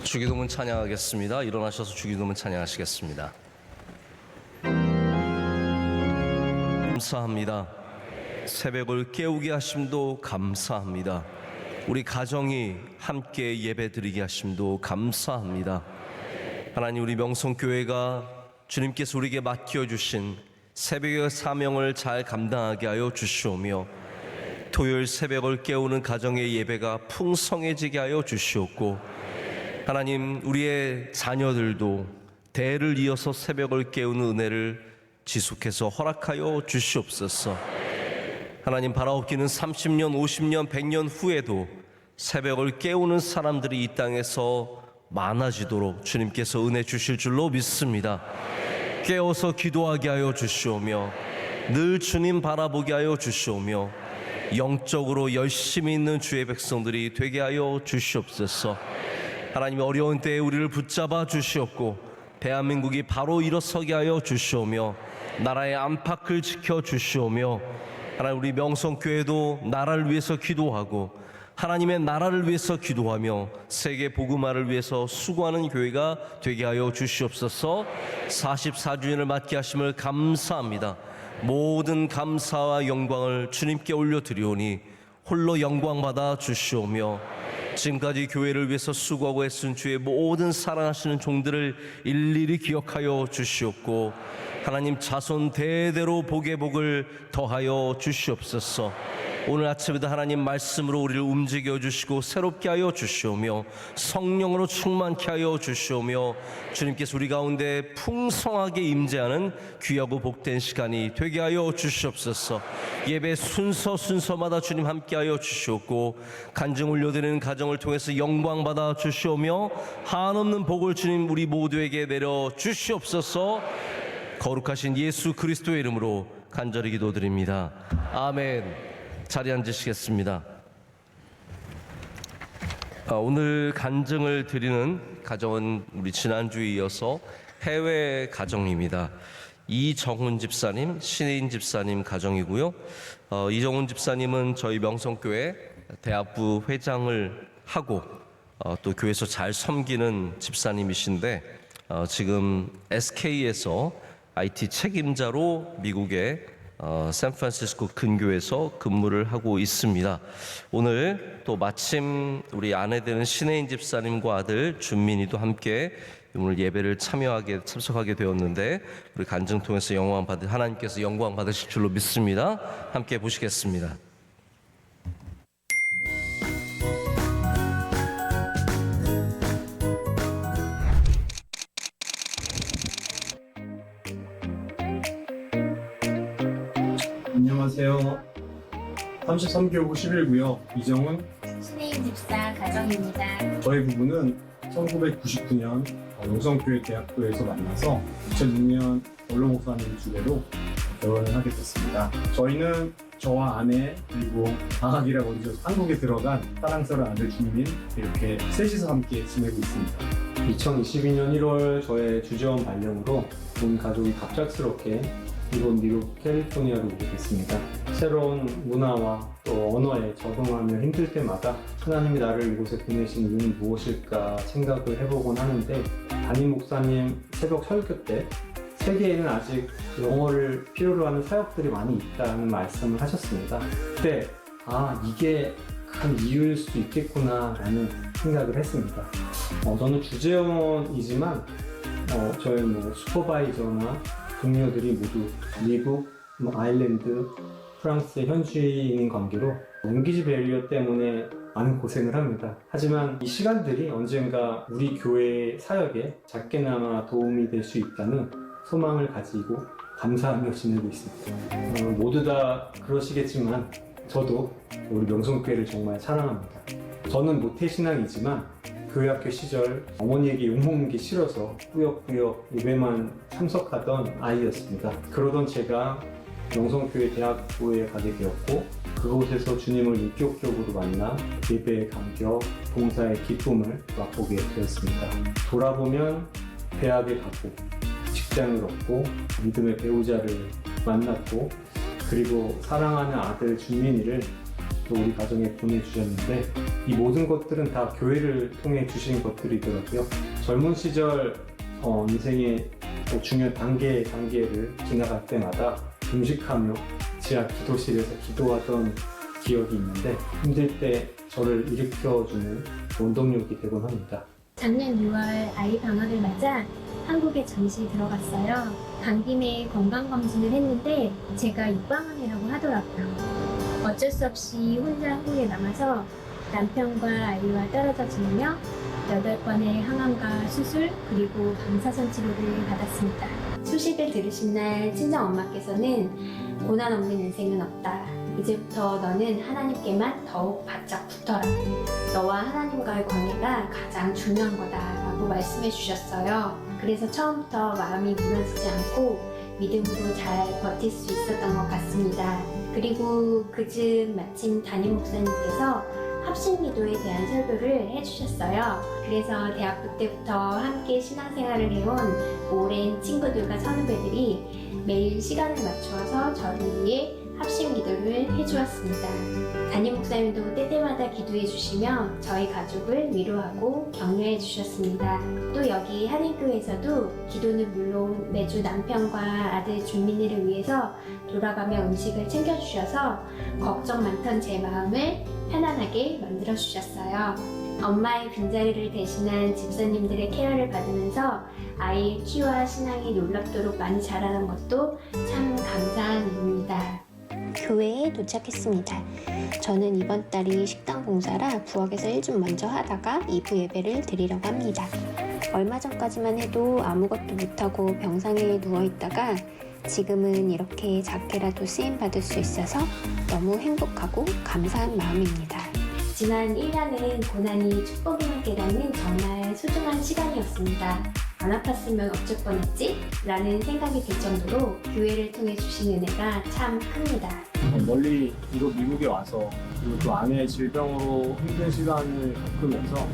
주기도문 찬양하겠습니다. 일어나셔서 주기도문 찬양하시겠습니다. 감사합니다. 새벽을 깨우게 하심도 감사합니다. 우리 가정이 함께 예배드리게 하심도 감사합니다. 하나님, 우리 명성교회가 주님께서 우리에게 맡겨주신 새벽의 사명을 잘 감당하게 하여 주시오며, 토요일 새벽을 깨우는 가정의 예배가 풍성해지게 하여 주시옵고, 하나님, 우리의 자녀들도 대를 이어서 새벽을 깨우는 은혜를 지속해서 허락하여 주시옵소서. 하나님, 바라옵기는 30년, 50년, 100년 후에도 새벽을 깨우는 사람들이 이 땅에서 많아지도록 주님께서 은혜 주실 줄로 믿습니다. 깨어서 기도하게 하여 주시오며, 늘 주님 바라보게 하여 주시오며, 영적으로 열심히 있는 주의 백성들이 되게 하여 주시옵소서. 하나님, 어려운 때에 우리를 붙잡아 주시옵고, 대한민국이 바로 일어서게 하여 주시오며, 나라의 안팎을 지켜 주시오며, 하나님, 우리 명성교회도 나라를 위해서 기도하고 하나님의 나라를 위해서 기도하며 세계 복음화를 위해서 수고하는 교회가 되게 하여 주시옵소서. 44주년을 맞게 하심을 감사합니다. 모든 감사와 영광을 주님께 올려드리오니 홀로 영광받아 주시오며, 지금까지 교회를 위해서 수고하고 애쓴 주의 모든 사랑하시는 종들을 일일이 기억하여 주시옵고, 하나님, 자손 대대로 복의 복을 더하여 주시옵소서. 오늘 아침에도 하나님 말씀으로 우리를 움직여 주시고 새롭게 하여 주시오며, 성령으로 충만케 하여 주시오며, 주님께서 우리 가운데 풍성하게 임재하는 귀하고 복된 시간이 되게 하여 주시옵소서. 예배 순서마다 주님 함께 하여 주시옵고, 간증 올려드리는 가정을 통해서 영광 받아 주시오며, 한없는 복을 주님 우리 모두에게 내려 주시옵소서. 거룩하신 예수 그리스도의 이름으로 간절히 기도드립니다. 아멘. 자리에 앉으시겠습니다. 오늘 간증을 드리는 가정은 우리 지난주에 이어서 해외 가정입니다. 이정훈 집사님, 신혜인 집사님 가정이고요. 이정훈 집사님은 저희 명성교회 대학부 회장을 하고 또 교회에서 잘 섬기는 집사님이신데, 지금 SK에서 IT 책임자로 미국의 샌프란시스코 근교에서 근무를 하고 있습니다. 오늘 또 마침 우리 아내 되는 신혜인 집사님과 아들 준민이도 함께 오늘 예배를 참석하게 되었는데, 우리 간증 통해서 하나님께서 영광 받으실 줄로 믿습니다. 함께 보시겠습니다. 안녕하세요. 33교구 11구역 이정훈, 신혜인 집사 가정입니다. 저희 부부는 1999년 용성교회 대학교에서 만나서 2006년 원로 목사님 주례로 결혼을 하게 됐습니다. 저희는 저와 아내 그리고 방학이라고 어디서 한국에 들어간 사랑스러운 아들 준민, 이렇게 셋이서 함께 지내고 있습니다. 2022년 1월 저의 주재원 발령으로 온 가족이 갑작스럽게 이번 미국 캘리포니아로 오게 됐습니다. 새로운 문화와 또 언어에 적응하며 힘들 때마다 하나님이 나를 이곳에 보내신 이유는 무엇일까 생각을 해보곤 하는데, 담임 목사님 새벽 설교 때 세계에는 아직 영어를 필요로 하는 사역들이 많이 있다는 말씀을 하셨습니다. 그때 이게 큰 이유일 수 있겠구나 라는 생각을 했습니다. 저는 주재원이지만 저희 슈퍼바이저나 동료들이 모두 미국, 아일랜드, 프랑스의 현지인인 관계로 랭귀지 베리어 때문에 많은 고생을 합니다. 하지만 이 시간들이 언젠가 우리 교회의 사역에 작게나마 도움이 될 수 있다는 소망을 가지고 감사하며 지내고 있습니다. 모두 다 그러시겠지만 저도 우리 명성교회를 정말 사랑합니다. 저는 모태신앙이지만 교회학교 시절 어머니에게 욕먹는 게 싫어서 꾸역꾸역 예배만 참석하던 아이였습니다. 그러던 제가 명성교회 대학교에 가게 되었고, 그곳에서 주님을 인격적으로 만나 예배의 감격, 봉사의 기쁨을 맛보게 되었습니다. 돌아보면 대학에 가고 직장을 얻고 믿음의 배우자를 만났고, 그리고 사랑하는 아들 준민이를 또 우리 가정에 보내주셨는데 이 모든 것들은 다 교회를 통해 주신 것들이더라고요. 젊은 시절 인생의 중요한 단계를 지나갈 때마다 금식하며 지하 기도실에서 기도하던 기억이 있는데 힘들 때 저를 일으켜주는 원동력이 되곤 합니다. 작년 6월 아이 방학을 맞아 한국에 잠시 들어갔어요. 간 김에 건강검진을 했는데 제가 육방암이라고 하더라고요. 어쩔 수 없이 혼자 한국에 남아서 남편과 아이와 떨어져 지내며 8번의 항암과 수술 그리고 방사선 치료를 받았습니다. 소식을 들으신 날 친정엄마께서는 고난 없는 인생은 없다. 이제부터 너는 하나님께만 더욱 바짝 붙어라. 너와 하나님과의 관계가 가장 중요한 거다라고 말씀해 주셨어요. 그래서 처음부터 마음이 무너지지 않고 믿음으로 잘 버틸 수 있었던 것 같습니다. 그리고 그즈음 마침 담임 목사님께서 합심기도에 대한 설교를 해주셨어요. 그래서 대학부 때부터 함께 신앙생활을 해온 오랜 친구들과 선후배들이 매일 시간을 맞추어서 저를 위해 합심기도를 해주었습니다. 담임 목사님도 때때마다 기도해 주시며 저희 가족을 위로하고 격려해 주셨습니다. 또 여기 한인교회에서도 기도는 물론 매주 남편과 아들 준민이를 위해서 돌아가며 음식을 챙겨주셔서 걱정 많던 제 마음을 편안하게 만들어 주셨어요. 엄마의 빈자리를 대신한 집사님들의 케어를 받으면서 아이의 키와 신앙이 놀랍도록 많이 자라는 것도 참 감사한 일입니다. 교회에 도착했습니다. 저는 이번 달이 식당 봉사라 부엌에서 일 좀 먼저 하다가 2부 예배를 드리려고 합니다. 얼마 전까지만 해도 아무것도 못하고 병상에 누워있다가 지금은 이렇게 작게라도 쓰임받을 수 있어서 너무 행복하고 감사한 마음입니다. 지난 1년은 고난이 축복임을 깨닫는 정말 소중한 시간이었습니다. 안 아팠으면 어쩔 뻔했지? 라는 생각이 들 정도로 교회를 통해 주신 은혜가 참 큽니다. 멀리 유럽 미국에 와서 그리고 또 아내의 질병으로 힘든 시간을 겪으면서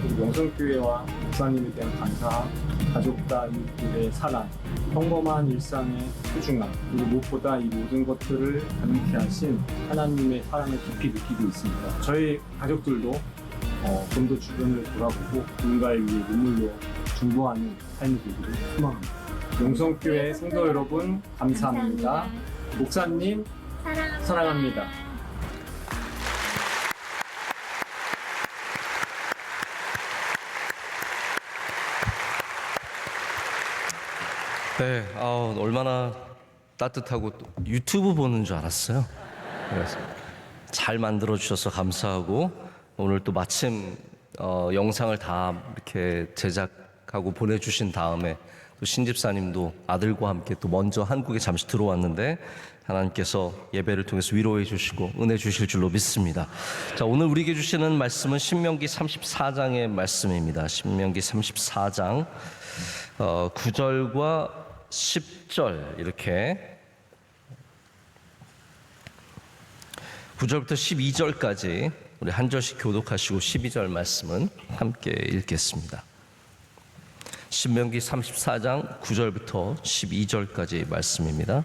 우리 명성교회와 목사님에 대한 감사, 가족과 이웃들의 사랑, 평범한 일상의 소중함, 그리고 무엇보다 이 모든 것들을 가능케 하신 하나님의 사랑을 깊이 느끼고 있습니다. 저희 가족들도 좀 더 주변을 돌아보고 누군가를 위해 눈물로 중보하는 삶이 되기를 소망합니다. 명성교회 성도 여러분 감사합니다. 목사님 사랑합니다. 네, 얼마나 따뜻하고 또 유튜브 보는 줄 알았어요. 그래서 잘 만들어 주셔서 감사하고 오늘 또 마침 영상을 다 이렇게 제작하고 보내주신 다음에 또 신집사님도 아들과 함께 또 먼저 한국에 잠시 들어왔는데 하나님께서 예배를 통해서 위로해 주시고 은혜 주실 줄로 믿습니다. 자, 오늘 우리에게 주시는 말씀은 신명기 34장의 말씀입니다. 신명기 34장 9절과 10절 이렇게 9절부터 12절까지 우리 한 절씩 교독하시고 12절 말씀은 함께 읽겠습니다. 신명기 34장 9절부터 12절까지 말씀입니다.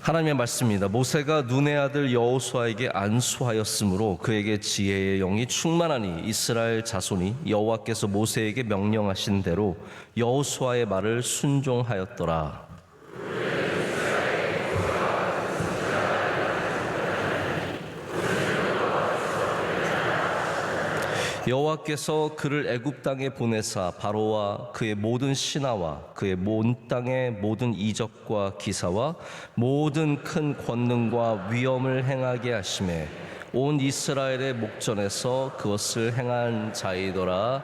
하나님의 말씀입니다. 모세가 눈의 아들 여호수아에게 안수하였으므로 그에게 지혜의 영이 충만하니 이스라엘 자손이 여호와께서 모세에게 명령하신 대로 여호수아의 말을 순종하였더라. 여호와께서 그를 애굽 땅에 보내사 바로와 그의 모든 신하와 그의 온 땅의 모든 이적과 기사와 모든 큰 권능과 위엄을 행하게 하심에 온 이스라엘의 목전에서 그것을 행한 자이더라.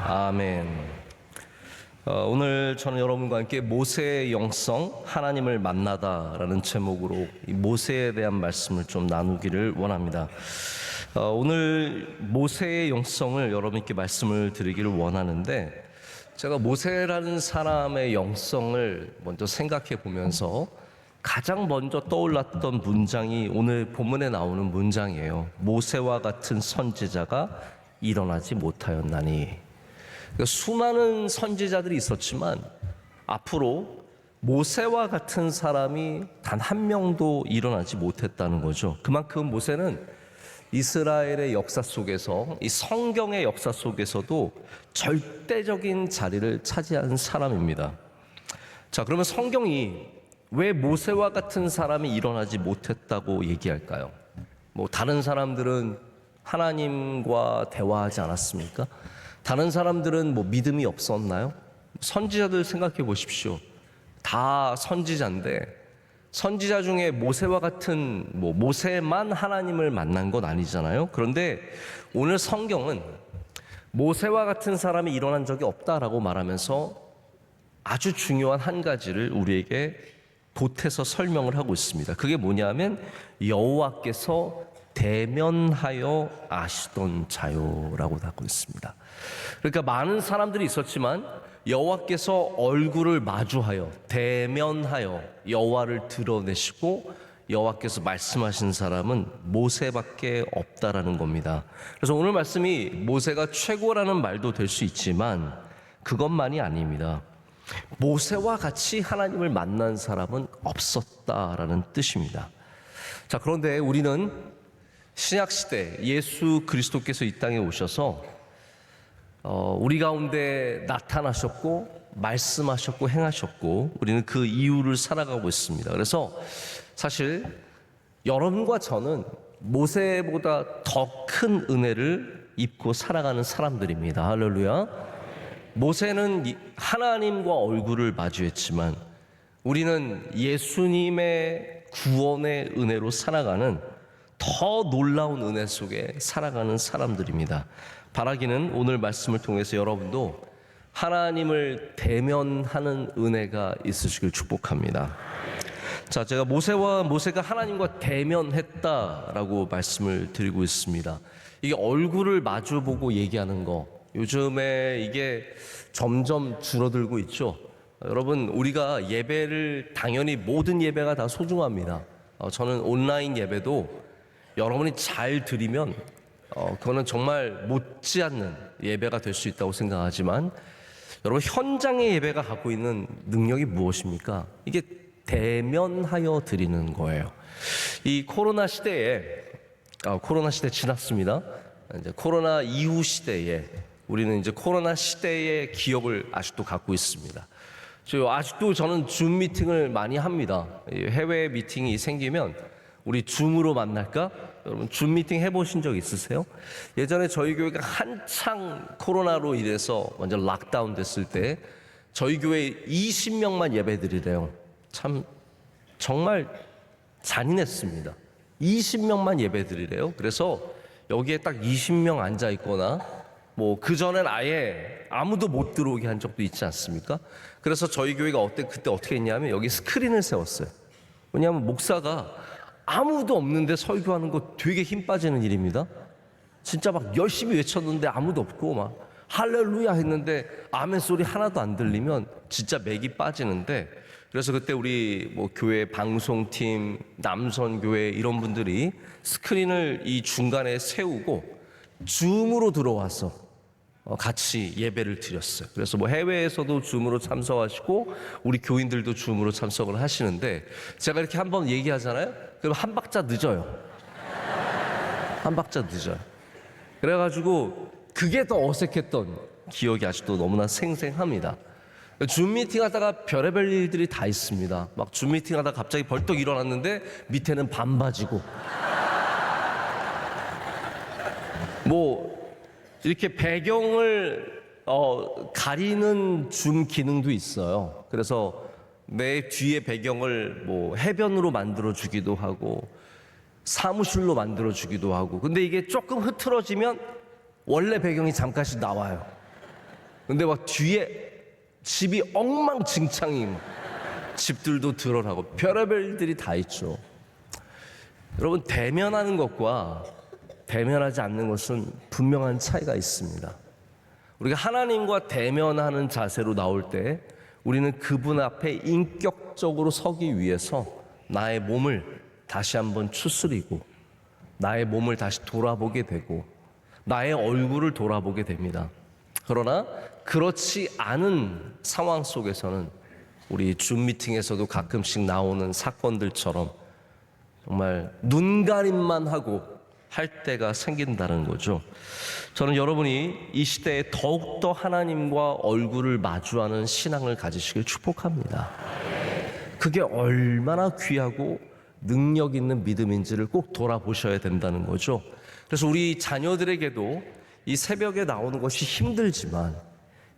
아멘. 오늘 저는 여러분과 함께 모세의 영성, 하나님을 만나다라는 제목으로 이 모세에 대한 말씀을 좀 나누기를 원합니다. 오늘 모세의 영성을 여러분께 말씀을 드리기를 원하는데 제가 모세라는 사람의 영성을 먼저 생각해 보면서 가장 먼저 떠올랐던 문장이 오늘 본문에 나오는 문장이에요. 모세와 같은 선지자가 일어나지 못하였나니. 그러니까 수많은 선지자들이 있었지만 앞으로 모세와 같은 사람이 단 한 명도 일어나지 못했다는 거죠. 그만큼 모세는 이스라엘의 역사 속에서, 이 성경의 역사 속에서도 절대적인 자리를 차지한 사람입니다. 자, 그러면 성경이 왜 모세와 같은 사람이 일어나지 못했다고 얘기할까요? 뭐 다른 사람들은 하나님과 대화하지 않았습니까? 다른 사람들은 뭐 믿음이 없었나요? 선지자들 생각해 보십시오. 다 선지자인데 선지자 중에 모세와 같은 모세만 하나님을 만난 건 아니잖아요. 그런데 오늘 성경은 모세와 같은 사람이 일어난 적이 없다라고 말하면서 아주 중요한 한 가지를 우리에게 보태서 설명을 하고 있습니다. 그게 뭐냐면 여호와께서 대면하여 아시던 자요라고 하고 있습니다. 그러니까 많은 사람들이 있었지만 여호와께서 얼굴을 마주하여 대면하여 여호와를 드러내시고 여호와께서 말씀하신 사람은 모세밖에 없다라는 겁니다. 그래서 오늘 말씀이 모세가 최고라는 말도 될 수 있지만 그것만이 아닙니다. 모세와 같이 하나님을 만난 사람은 없었다라는 뜻입니다. 자, 그런데 우리는 신약시대 예수 그리스도께서 이 땅에 오셔서 우리 가운데 나타나셨고 말씀하셨고 행하셨고 우리는 그 이유를 살아가고 있습니다. 그래서 사실 여러분과 저는 모세보다 더 큰 은혜를 입고 살아가는 사람들입니다. 할렐루야. 모세는 하나님과 얼굴을 마주했지만 우리는 예수님의 구원의 은혜로 살아가는 더 놀라운 은혜 속에 살아가는 사람들입니다. 바라기는 오늘 말씀을 통해서 여러분도 하나님을 대면하는 은혜가 있으시길 축복합니다. 자, 제가 모세가 하나님과 대면했다라고 말씀을 드리고 있습니다. 이게 얼굴을 마주보고 얘기하는 거, 요즘에 이게 점점 줄어들고 있죠. 여러분, 우리가 예배를 당연히 모든 예배가 다 소중합니다. 저는 온라인 예배도 여러분이 잘 드리면 그거는 정말 못지않는 예배가 될 수 있다고 생각하지만 여러분, 현장의 예배가 갖고 있는 능력이 무엇입니까? 이게 대면하여 드리는 거예요. 이 코로나 시대에 코로나 시대 지났습니다. 이제 코로나 이후 시대에 우리는 이제 코로나 시대의 기억을 아직도 갖고 있습니다. 아직도 저는 줌 미팅을 많이 합니다. 해외 미팅이 생기면 우리 줌으로 만날까? 여러분 줌 미팅 해보신 적 있으세요? 예전에 저희 교회가 한창 코로나로 인해서 완전 락다운 됐을 때 저희 교회 20명만 예배드리래요. 참 정말 잔인했습니다. 20명만 예배드리래요. 그래서 여기에 딱 20명 앉아 있거나 뭐 그전엔 아예 아무도 못 들어오게 한 적도 있지 않습니까? 그래서 저희 교회가 그때 어떻게 했냐면 여기 스크린을 세웠어요. 왜냐하면 목사가 아무도 없는데 설교하는 거 되게 힘 빠지는 일입니다. 진짜 막 열심히 외쳤는데 아무도 없고 막 할렐루야 했는데 아멘 소리 하나도 안 들리면 진짜 맥이 빠지는데, 그래서 그때 우리 뭐 교회 방송팀, 남선교회 이런 분들이 스크린을 이 중간에 세우고 줌으로 들어와서 같이 예배를 드렸어요. 그래서 뭐 해외에서도 줌으로 참석하시고 우리 교인들도 줌으로 참석을 하시는데, 제가 이렇게 한번 얘기하잖아요. 그럼 한 박자 늦어요. 한 박자 늦어요. 그래가지고 그게 더 어색했던 기억이 아직도 너무나 생생합니다. 줌 미팅 하다가 별의별 일들이 다 있습니다. 막 줌 미팅 하다가 갑자기 벌떡 일어났는데 밑에는 반바지고 뭐 이렇게 배경을 가리는 줌 기능도 있어요. 그래서 내 뒤에 배경을 뭐 해변으로 만들어 주기도 하고 사무실로 만들어 주기도 하고, 근데 이게 조금 흐트러지면 원래 배경이 잠깐씩 나와요. 근데 막 뒤에 집이 엉망진창인 집들도 드러나고 별의별 일들이 다 있죠. 여러분, 대면하는 것과 대면하지 않는 것은 분명한 차이가 있습니다. 우리가 하나님과 대면하는 자세로 나올 때 우리는 그분 앞에 인격적으로 서기 위해서 나의 몸을 다시 한번 추스리고 나의 몸을 다시 돌아보게 되고 나의 얼굴을 돌아보게 됩니다. 그러나 그렇지 않은 상황 속에서는 우리 줌 미팅에서도 가끔씩 나오는 사건들처럼 정말 눈가림만 하고 할 때가 생긴다는 거죠. 저는 여러분이 이 시대에 더욱더 하나님과 얼굴을 마주하는 신앙을 가지시길 축복합니다. 그게 얼마나 귀하고 능력 있는 믿음인지를 꼭 돌아보셔야 된다는 거죠. 그래서 우리 자녀들에게도 이 새벽에 나오는 것이 힘들지만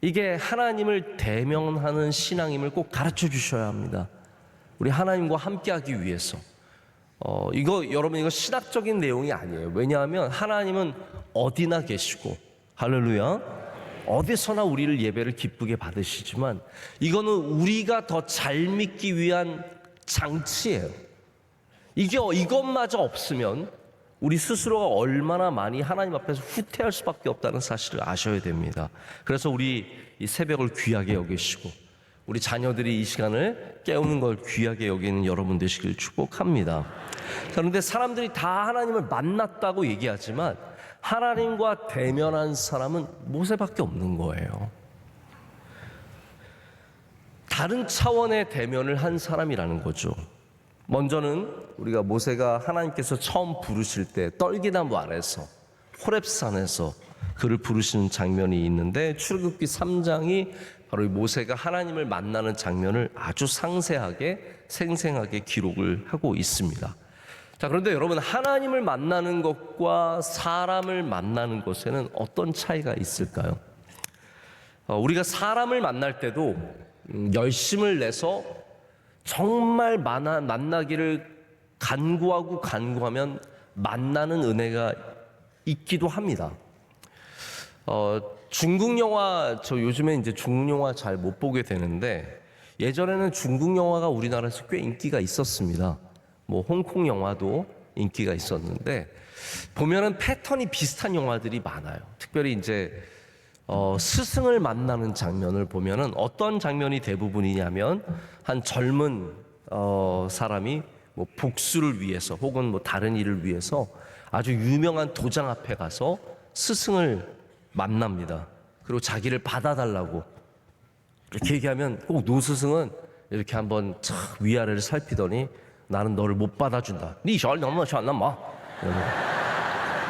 이게 하나님을 대면하는 신앙임을 꼭 가르쳐 주셔야 합니다. 우리 하나님과 함께하기 위해서. 여러분 이거 신학적인 내용이 아니에요. 왜냐하면 하나님은 어디나 계시고, 할렐루야, 어디서나 우리를 예배를 기쁘게 받으시지만 이거는 우리가 더 잘 믿기 위한 장치예요. 이것마저 없으면 우리 스스로가 얼마나 많이 하나님 앞에서 후퇴할 수밖에 없다는 사실을 아셔야 됩니다. 그래서 우리 이 새벽을 귀하게 여기시고 우리 자녀들이 이 시간을 깨우는 걸 귀하게 여기는 여러분 되시길 축복합니다. 그런데 사람들이 다 하나님을 만났다고 얘기하지만 하나님과 대면한 사람은 모세밖에 없는 거예요. 다른 차원의 대면을 한 사람이라는 거죠. 먼저는 우리가 모세가 하나님께서 처음 부르실 때 떨기나무 아래서 호렙산에서 그를 부르시는 장면이 있는데 출애굽기 3장이 바로 이 모세가 하나님을 만나는 장면을 아주 상세하게 생생하게 기록을 하고 있습니다. 자, 그런데 여러분, 하나님을 만나는 것과 사람을 만나는 것에는 어떤 차이가 있을까요? 우리가 사람을 만날 때도 열심을 내서 정말 만나기를 간구하면 만나는 은혜가 있기도 합니다. 중국 영화, 저 요즘에 이제 중국 영화 잘 못 보게 되는데 예전에는 중국 영화가 우리나라에서 꽤 인기가 있었습니다. 뭐 홍콩 영화도 인기가 있었는데 보면은 패턴이 비슷한 영화들이 많아요. 특별히 이제 스승을 만나는 장면을 보면은 어떤 장면이 대부분이냐면 한 젊은 사람이 뭐 복수를 위해서 혹은 뭐 다른 일을 위해서 아주 유명한 도장 앞에 가서 스승을 만납니다. 그리고 자기를 받아달라고 이렇게 얘기하면 꼭 노스승은 이렇게 한번 착 위아래를 살피더니 나는 너를 못 받아준다.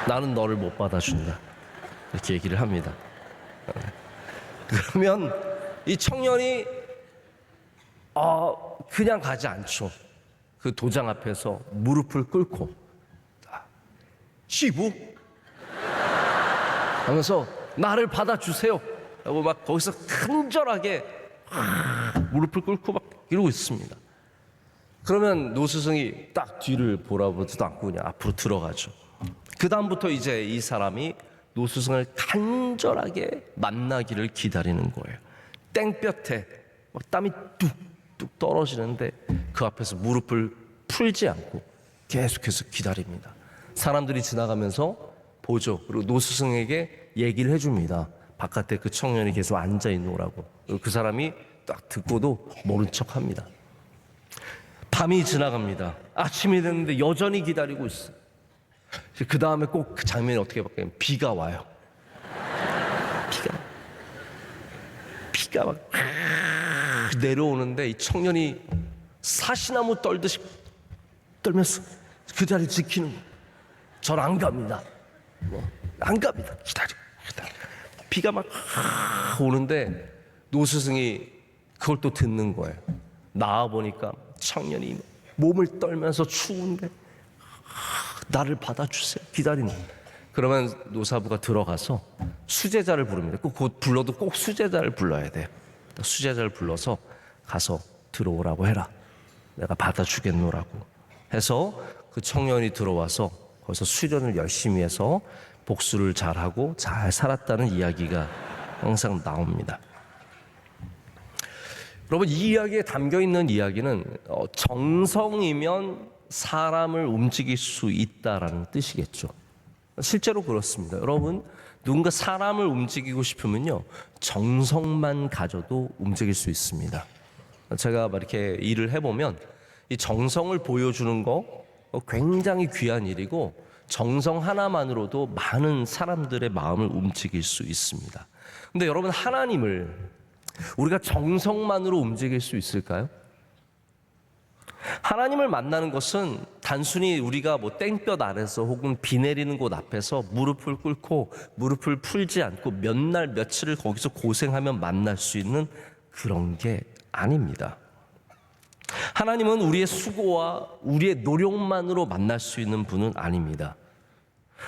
나는 너를 못 받아준다. 이렇게 얘기를 합니다. 그러면 이 청년이 그냥 가지 않죠. 그 도장 앞에서 무릎을 꿇고 시부 하면서 나를 받아주세요 라고 막 거기서 간절하게 무릎을 꿇고 막 이러고 있습니다. 그러면 노스승이 딱 뒤를 보라보지도 않고 그냥 앞으로 들어가죠. 그 다음부터 이제 이 사람이 노스승을 간절하게 만나기를 기다리는 거예요. 땡볕에 막 땀이 뚝뚝 떨어지는데 그 앞에서 무릎을 풀지 않고 계속해서 기다립니다. 사람들이 지나가면서 보죠. 그리고 노스승에게 얘기를 해줍니다. 바깥에 그 청년이 계속 앉아 있노라고. 그리고 그 사람이 딱 듣고도 모른 척합니다. 밤이 지나갑니다. 아침이 됐는데 여전히 기다리고 있어요. 그 다음에 꼭 그 장면이 어떻게 바뀌냐면 비가 와요. 비가 막 내려오는데 이 청년이 사시나무 떨듯이 떨면서 그 자리를 지키는 거예요. 전 안 갑니다. 안 갑니다. 기다려. 비가 막 오는데 노스승이 그걸 또 듣는 거예요. 나와 보니까 청년이 몸을 떨면서 추운데 나를 받아주세요. 기다리는. 그러면 노사부가 들어가서 수제자를 부릅니다. 곧 불러도 꼭 수제자를 불러야 돼요. 수제자를 불러서 가서 들어오라고 해라. 내가 받아주겠노라고 해서 그 청년이 들어와서 거기서 수련을 열심히 해서 복수를 잘하고 잘 살았다는 이야기가 항상 나옵니다. 여러분, 이 이야기에 담겨있는 이야기는 정성이면 사람을 움직일 수 있다라는 뜻이겠죠. 실제로 그렇습니다. 여러분, 누군가 사람을 움직이고 싶으면요, 정성만 가져도 움직일 수 있습니다. 제가 이렇게 일을 해보면 이 정성을 보여주는 거 굉장히 귀한 일이고 정성 하나만으로도 많은 사람들의 마음을 움직일 수 있습니다. 근데 여러분, 하나님을 우리가 정성만으로 움직일 수 있을까요? 하나님을 만나는 것은 단순히 우리가 뭐 땡볕 아래서 혹은 비 내리는 곳 앞에서 무릎을 꿇고 무릎을 풀지 않고 몇 날 며칠을 거기서 고생하며 만날 수 있는 그런 게 아닙니다. 하나님은 우리의 수고와 우리의 노력만으로 만날 수 있는 분은 아닙니다.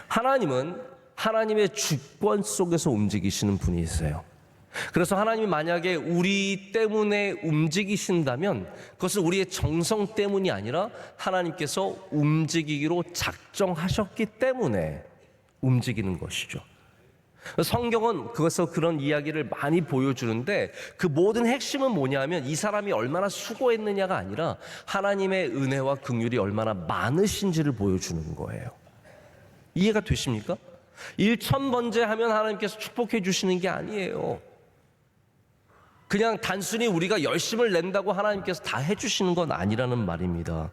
하나님은 하나님의 주권 속에서 움직이시는 분이세요. 그래서 하나님이 만약에 우리 때문에 움직이신다면 그것은 우리의 정성 때문이 아니라 하나님께서 움직이기로 작정하셨기 때문에 움직이는 것이죠. 성경은 그것에서 그런 이야기를 많이 보여주는데 그 모든 핵심은 뭐냐면 이 사람이 얼마나 수고했느냐가 아니라 하나님의 은혜와 긍휼이 얼마나 많으신지를 보여주는 거예요. 이해가 되십니까? 일천번째 하면 하나님께서 축복해 주시는 게 아니에요. 그냥 단순히 우리가 열심을 낸다고 하나님께서 다 해주시는 건 아니라는 말입니다.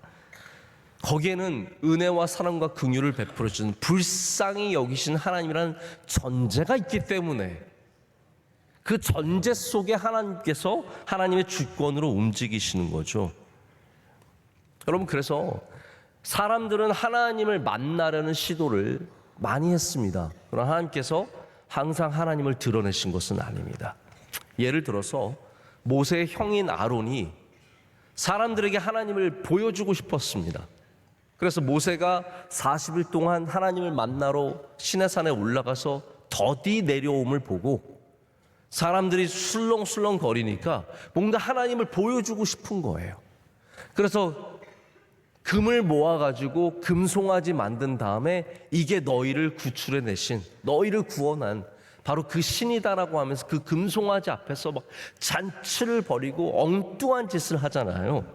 거기에는 은혜와 사랑과 긍휼을 베풀어 주는 불쌍히 여기신 하나님이라는 전제가 있기 때문에 그 전제 속에 하나님께서 하나님의 주권으로 움직이시는 거죠. 여러분, 그래서 사람들은 하나님을 만나려는 시도를 많이 했습니다. 그러나 하나님께서 항상 하나님을 드러내신 것은 아닙니다. 예를 들어서 모세의 형인 아론이 사람들에게 하나님을 보여주고 싶었습니다. 그래서 모세가 40일 동안 하나님을 만나러 시내산에 올라가서 더디 내려옴을 보고 사람들이 술렁술렁 거리니까 뭔가 하나님을 보여주고 싶은 거예요. 그래서 금을 모아가지고 금송아지 만든 다음에 이게 너희를 구출해내신, 너희를 구원한 바로 그 신이다라고 하면서 그 금송아지 앞에서 막 잔치를 벌이고 엉뚱한 짓을 하잖아요.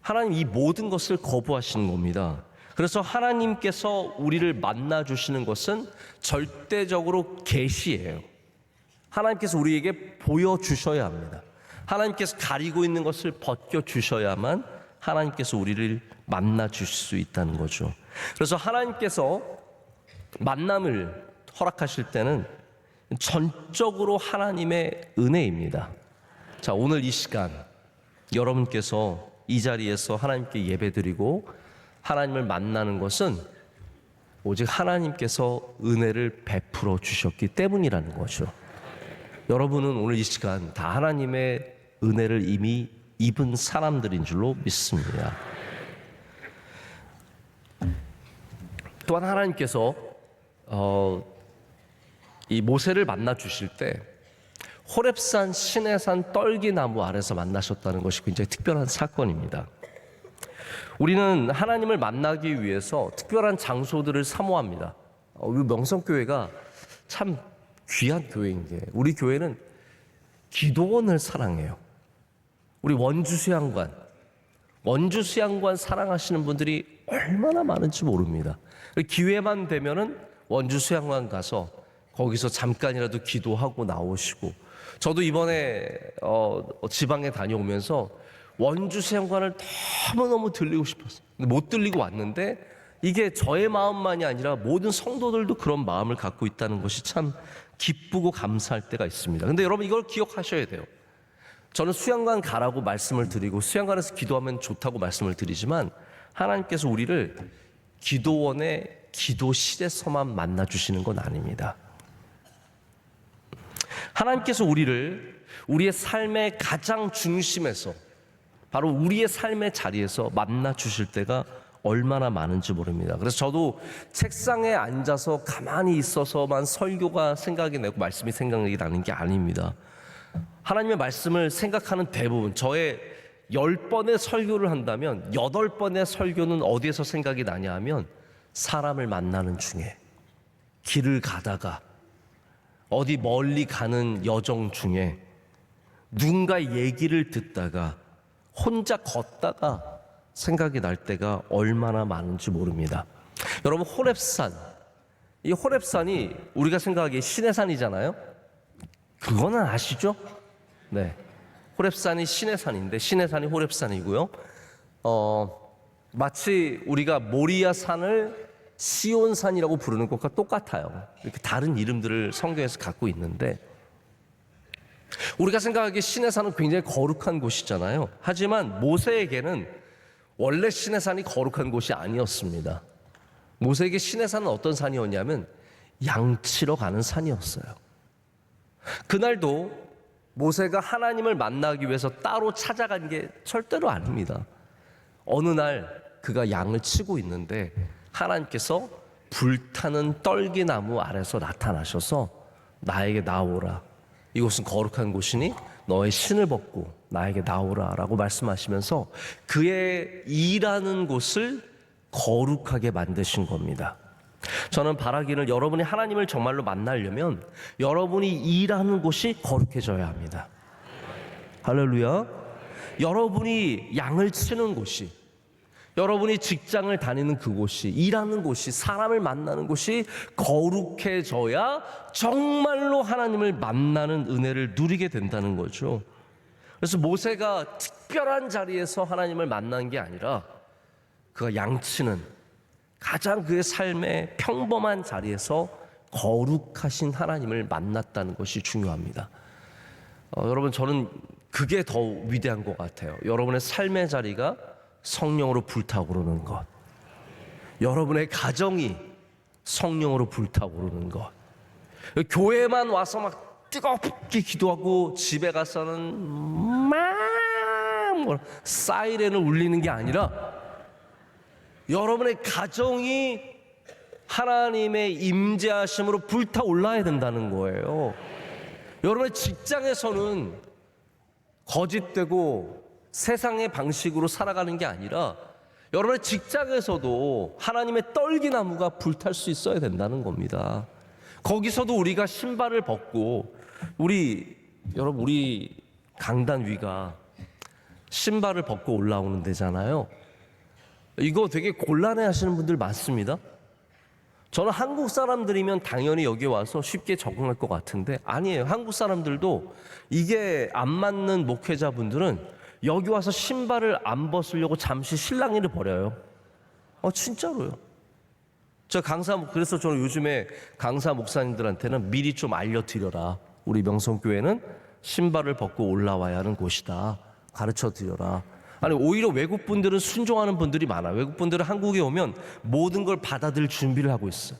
하나님 이 모든 것을 거부하시는 겁니다. 그래서 하나님께서 우리를 만나 주시는 것은 절대적으로 계시예요. 하나님께서 우리에게 보여주셔야 합니다. 하나님께서 가리고 있는 것을 벗겨주셔야만 하나님께서 우리를 만나 주실 수 있다는 거죠. 그래서 하나님께서 만남을 허락하실 때는 전적으로 하나님의 은혜입니다. 자, 오늘 이 시간 여러분께서 이 자리에서 하나님께 예배드리고 하나님을 만나는 것은 오직 하나님께서 은혜를 베풀어 주셨기 때문이라는 거죠. 여러분은 오늘 이 시간 다 하나님의 은혜를 이미 입은 사람들인 줄로 믿습니다. 또한 하나님께서 이 모세를 만나 주실 때 호렙산 시내산 떨기나무 아래서 만나셨다는 것이 굉장히 특별한 사건입니다. 우리는 하나님을 만나기 위해서 특별한 장소들을 사모합니다. 우리 명성교회가 참 귀한 교회인 게 우리 교회는 기도원을 사랑해요. 우리 원주수양관 사랑하시는 분들이 얼마나 많은지 모릅니다. 기회만 되면은 원주수양관 가서 거기서 잠깐이라도 기도하고 나오시고, 저도 이번에 지방에 다녀오면서 원주수양관을 너무너무 들리고 싶었어요. 근데 못 들리고 왔는데 이게 저의 마음만이 아니라 모든 성도들도 그런 마음을 갖고 있다는 것이 참 기쁘고 감사할 때가 있습니다. 근데 여러분 이걸 기억하셔야 돼요. 저는 수양관 가라고 말씀을 드리고 수양관에서 기도하면 좋다고 말씀을 드리지만 하나님께서 우리를 기도원의 기도실에서만 만나 주시는 건 아닙니다. 하나님께서 우리를 우리의 삶의 가장 중심에서 바로 우리의 삶의 자리에서 만나 주실 때가 얼마나 많은지 모릅니다. 그래서 저도 책상에 앉아서 가만히 있어서만 설교가 생각이 나고 말씀이 생각이 나는 게 아닙니다. 하나님의 말씀을 생각하는 대부분, 저의 10번의 설교를 한다면 8번의 설교는 어디에서 생각이 나냐 하면 사람을 만나는 중에, 길을 가다가, 어디 멀리 가는 여정 중에, 누군가 얘기를 듣다가, 혼자 걷다가 생각이 날 때가 얼마나 많은지 모릅니다. 여러분, 호렙산, 이 호렙산이 우리가 생각하기에 시내산이잖아요. 그거는 아시죠? 네, 호렙산이 시내산인데 시내산이 호렙산이고요. 마치 우리가 모리아산을 시온산이라고 부르는 것과 똑같아요. 이렇게 다른 이름들을 성경에서 갖고 있는데 우리가 생각하기에 시내산은 굉장히 거룩한 곳이잖아요. 하지만 모세에게는 원래 시내산이 거룩한 곳이 아니었습니다. 모세에게 시내산은 어떤 산이었냐면 양치러 가는 산이었어요. 그날도 모세가 하나님을 만나기 위해서 따로 찾아간 게 절대로 아닙니다. 어느 날 그가 양을 치고 있는데 하나님께서 불타는 떨기나무 아래서 나타나셔서 나에게 나오라. 이곳은 거룩한 곳이니 너의 신을 벗고 나에게 나오라 라고 말씀하시면서 그의 일하는 곳을 거룩하게 만드신 겁니다. 저는 바라기를 여러분이 하나님을 정말로 만나려면 여러분이 일하는 곳이 거룩해져야 합니다. 할렐루야. 여러분이 양을 치는 곳이, 여러분이 직장을 다니는 그곳이, 일하는 곳이, 사람을 만나는 곳이 거룩해져야 정말로 하나님을 만나는 은혜를 누리게 된다는 거죠. 그래서 모세가 특별한 자리에서 하나님을 만난 게 아니라 그가 양치는 가장 그의 삶의 평범한 자리에서 거룩하신 하나님을 만났다는 것이 중요합니다. 여러분, 저는 그게 더 위대한 것 같아요. 여러분의 삶의 자리가 성령으로 불타오르는 것, 여러분의 가정이 성령으로 불타오르는 것, 교회만 와서 막 뜨겁게 기도하고 집에 가서는 막 사이렌을 울리는 게 아니라 여러분의 가정이 하나님의 임재하심으로 불타올라야 된다는 거예요. 여러분의 직장에서는 거짓되고 세상의 방식으로 살아가는 게 아니라 여러분의 직장에서도 하나님의 떨기나무가 불탈 수 있어야 된다는 겁니다. 거기서도 우리가 신발을 벗고 여러분 우리 강단 위가 신발을 벗고 올라오는 데잖아요. 이거 되게 곤란해 하시는 분들 많습니다. 저는 한국 사람들이면 당연히 여기 와서 쉽게 적응할 것 같은데 아니에요. 한국 사람들도 이게 안 맞는 목회자분들은 여기 와서 신발을 안 벗으려고 잠시 실랑이를 벌여요. 진짜로요. 그래서 저는 요즘에 강사 목사님들한테는 미리 좀 알려드려라. 우리 명성교회는 신발을 벗고 올라와야 하는 곳이다. 가르쳐 드려라. 아니, 오히려 외국분들은 순종하는 분들이 많아요. 외국분들은 한국에 오면 모든 걸 받아들일 준비를 하고 있어요.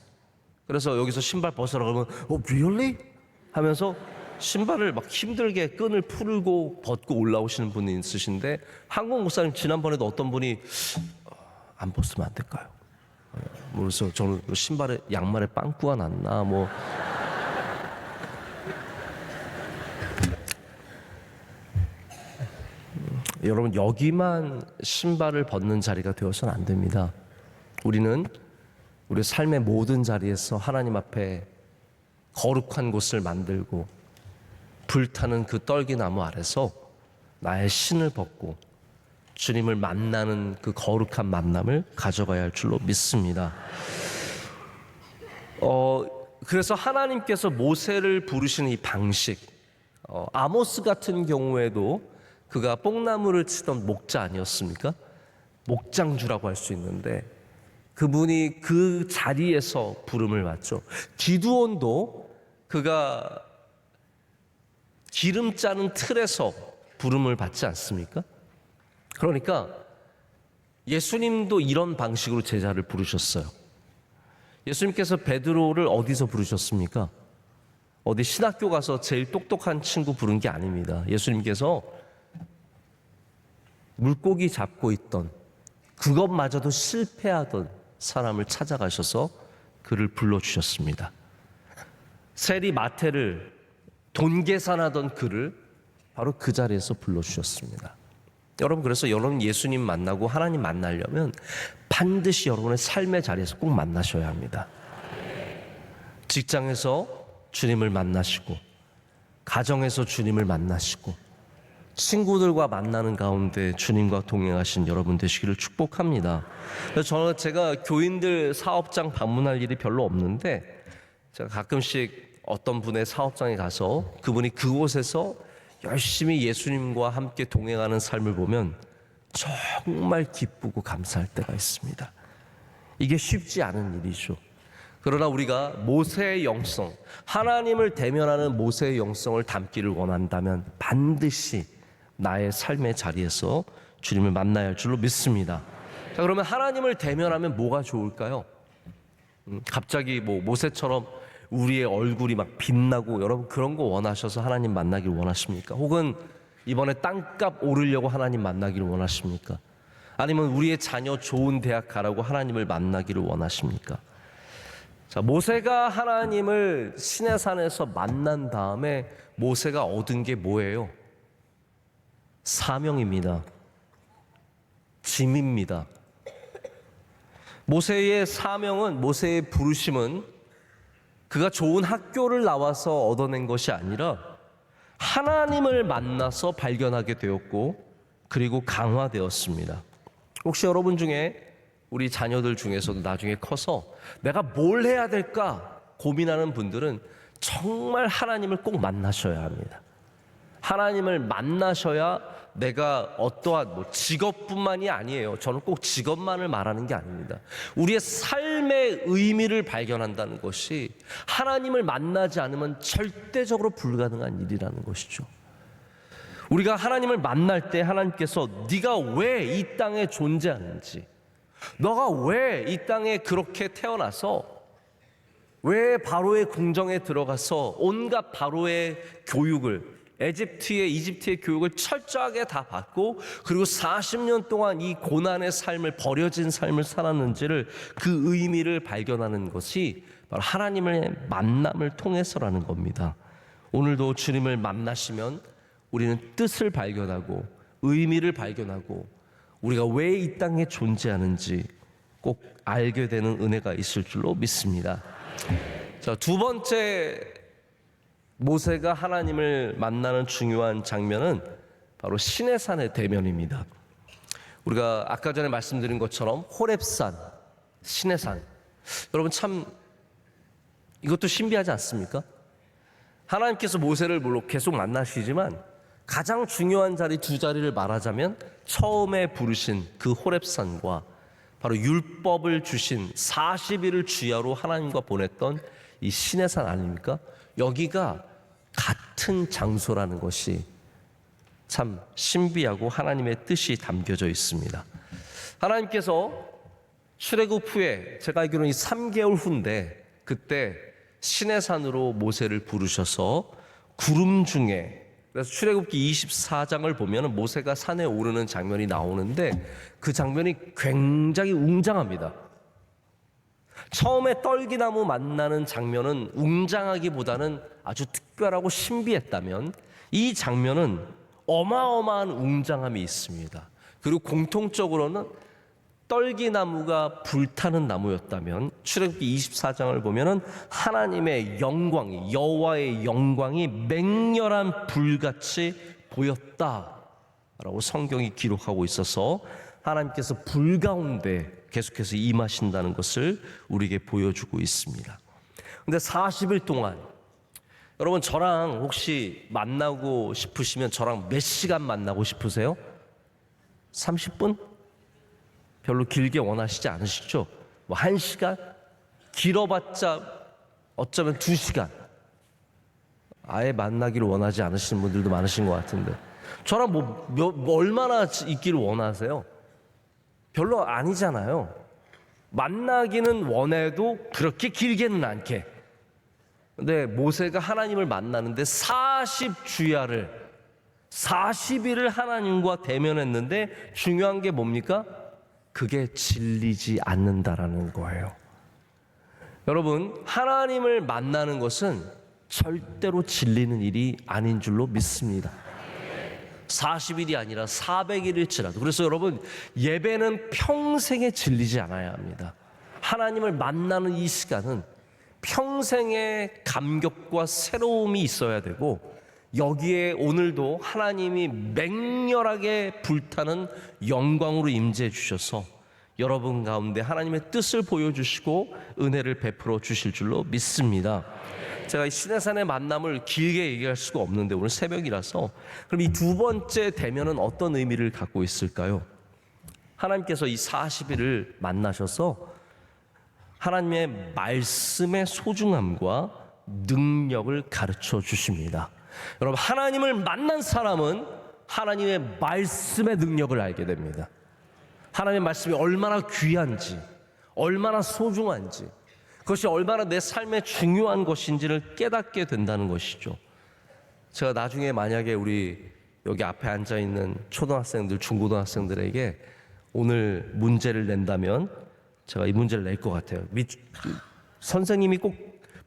그래서 여기서 신발 벗으라 그러면 really? 하면서 신발을 막 힘들게 끈을 풀고 벗고 올라오시는 분이 있으신데 한국 목사님 지난번에도 어떤 분이 안 벗으면 안 될까요? 그래서 저는 신발에 양말에 빵꾸가 났나 여러분, 여기만 신발을 벗는 자리가 되어서는 안 됩니다. 우리는 우리 삶의 모든 자리에서 하나님 앞에 거룩한 곳을 만들고 불타는 그 떨기나무 아래서 나의 신을 벗고 주님을 만나는 그 거룩한 만남을 가져가야 할 줄로 믿습니다. 그래서 하나님께서 모세를 부르시는 이 방식, 아모스 같은 경우에도 그가 뽕나무를 치던 목자 아니었습니까? 목장주라고 할 수 있는데 그분이 그 자리에서 부름을 받죠. 기드온도 그가 기름 짜는 틀에서 부름을 받지 않습니까? 그러니까 예수님도 이런 방식으로 제자를 부르셨어요. 예수님께서 베드로를 어디서 부르셨습니까? 어디 신학교 가서 제일 똑똑한 친구 부른 게 아닙니다. 예수님께서 물고기 잡고 있던, 그것마저도 실패하던 사람을 찾아가셔서 그를 불러주셨습니다. 세리 마태를 돈 계산하던 그를 바로 그 자리에서 불러주셨습니다. 여러분, 그래서 여러분 예수님 만나고 하나님 만나려면 반드시 여러분의 삶의 자리에서 꼭 만나셔야 합니다. 직장에서 주님을 만나시고, 가정에서 주님을 만나시고, 친구들과 만나는 가운데 주님과 동행하신 여러분 되시기를 축복합니다. 그래서 제가 교인들 사업장 방문할 일이 별로 없는데 제가 가끔씩 어떤 분의 사업장에 가서 그분이 그곳에서 열심히 예수님과 함께 동행하는 삶을 보면 정말 기쁘고 감사할 때가 있습니다. 이게 쉽지 않은 일이죠. 그러나 우리가 모세의 영성, 하나님을 대면하는 모세의 영성을 담기를 원한다면 반드시 나의 삶의 자리에서 주님을 만나야 할 줄로 믿습니다. 자, 그러면 하나님을 대면하면 뭐가 좋을까요? 갑자기 모세처럼 우리의 얼굴이 막 빛나고, 여러분 그런 거 원하셔서 하나님 만나길 원하십니까? 혹은 이번에 땅값 오르려고 하나님 만나기를 원하십니까? 아니면 우리의 자녀 좋은 대학 가라고 하나님을 만나기를 원하십니까? 자, 모세가 하나님을 시내산에서 만난 다음에 모세가 얻은 게 뭐예요? 사명입니다. 짐입니다. 모세의 사명은, 모세의 부르심은 그가 좋은 학교를 나와서 얻어낸 것이 아니라 하나님을 만나서 발견하게 되었고, 그리고 강화되었습니다. 혹시 여러분 중에, 우리 자녀들 중에서도 나중에 커서 내가 뭘 해야 될까 고민하는 분들은 정말 하나님을 꼭 만나셔야 합니다. 하나님을 만나셔야 내가 어떠한 직업뿐만이 아니에요. 저는 꼭 직업만을 말하는 게 아닙니다. 우리의 삶의 의미를 발견한다는 것이 하나님을 만나지 않으면 절대적으로 불가능한 일이라는 것이죠. 우리가 하나님을 만날 때 하나님께서 네가 왜 이 땅에 존재하는지, 너가 왜 이 땅에 그렇게 태어나서 왜 바로의 궁정에 들어가서 온갖 바로의 교육을, 이집트의 교육을 철저하게 다 받고, 그리고 40년 동안 이 고난의 삶을, 버려진 삶을 살았는지를, 그 의미를 발견하는 것이 바로 하나님의 만남을 통해서라는 겁니다. 오늘도 주님을 만나시면 우리는 뜻을 발견하고 의미를 발견하고 우리가 왜 이 땅에 존재하는지 꼭 알게 되는 은혜가 있을 줄로 믿습니다. 자, 두 번째 모세가 하나님을 만나는 중요한 장면은 바로 시내산의 대면입니다. 우리가 아까 전에 말씀드린 것처럼 호렙산, 시내산, 여러분 참 이것도 신비하지 않습니까? 하나님께서 모세를 물론 계속 만나시지만 가장 중요한 자리 두 자리를 말하자면, 처음에 부르신 그 호렙산과 바로 율법을 주신 40일을 주야로 하나님과 보냈던 이 시내산 아닙니까? 여기가 같은 장소라는 것이 참 신비하고 하나님의 뜻이 담겨져 있습니다. 하나님께서 출애굽 후에, 제가 알기로는 3개월 후인데, 그때 시내산으로 모세를 부르셔서 구름 중에, 그래서 출애굽기 24장을 보면 모세가 산에 오르는 장면이 나오는데 그 장면이 굉장히 웅장합니다. 처음에 떨기나무 만나는 장면은 웅장하기보다는 아주 특별하고 신비했다면, 이 장면은 어마어마한 웅장함이 있습니다. 그리고 공통적으로는 떨기나무가 불타는 나무였다면, 출애굽기 24장을 보면은 하나님의 영광이, 여호와의 영광이 맹렬한 불같이 보였다라고 성경이 기록하고 있어서 하나님께서 불 가운데 계속해서 임하신다는 것을 우리에게 보여주고 있습니다. 근데 40일 동안, 여러분 저랑 혹시 만나고 싶으시면 저랑 몇 시간 만나고 싶으세요? 30분? 별로 길게 원하시지 않으시죠? 1시간? 길어봤자 어쩌면 2시간. 아예 만나기를 원하지 않으시는 분들도 많으신 것 같은데, 저랑 얼마나 있기를 원하세요? 별로 아니잖아요. 만나기는 원해도 그렇게 길게는 않게. 근데 모세가 하나님을 만나는데 40일을 하나님과 대면했는데 중요한 게 뭡니까? 그게 질리지 않는다라는 거예요. 여러분, 하나님을 만나는 것은 절대로 질리는 일이 아닌 줄로 믿습니다. 40일이 아니라 400일일지라도. 그래서 여러분, 예배는 평생에 질리지 않아야 합니다. 하나님을 만나는 이 시간은 평생의 감격과 새로움이 있어야 되고, 여기에 오늘도 하나님이 맹렬하게 불타는 영광으로 임재해 주셔서 여러분 가운데 하나님의 뜻을 보여주시고 은혜를 베풀어 주실 줄로 믿습니다. 제가 이 시내산의 만남을 길게 얘기할 수가 없는데 오늘 새벽이라서, 그럼 이 두 번째 대면은 어떤 의미를 갖고 있을까요? 하나님께서 이 40일을 만나셔서 하나님의 말씀의 소중함과 능력을 가르쳐 주십니다. 여러분, 하나님을 만난 사람은 하나님의 말씀의 능력을 알게 됩니다. 하나님의 말씀이 얼마나 귀한지, 얼마나 소중한지, 그것이 얼마나 내 삶에 중요한 것인지를 깨닫게 된다는 것이죠. 제가 나중에 만약에 우리 여기 앞에 앉아 있는 초등학생들, 중고등학생들에게 오늘 문제를 낸다면 제가 이 문제를 낼 것 같아요. 선생님이 꼭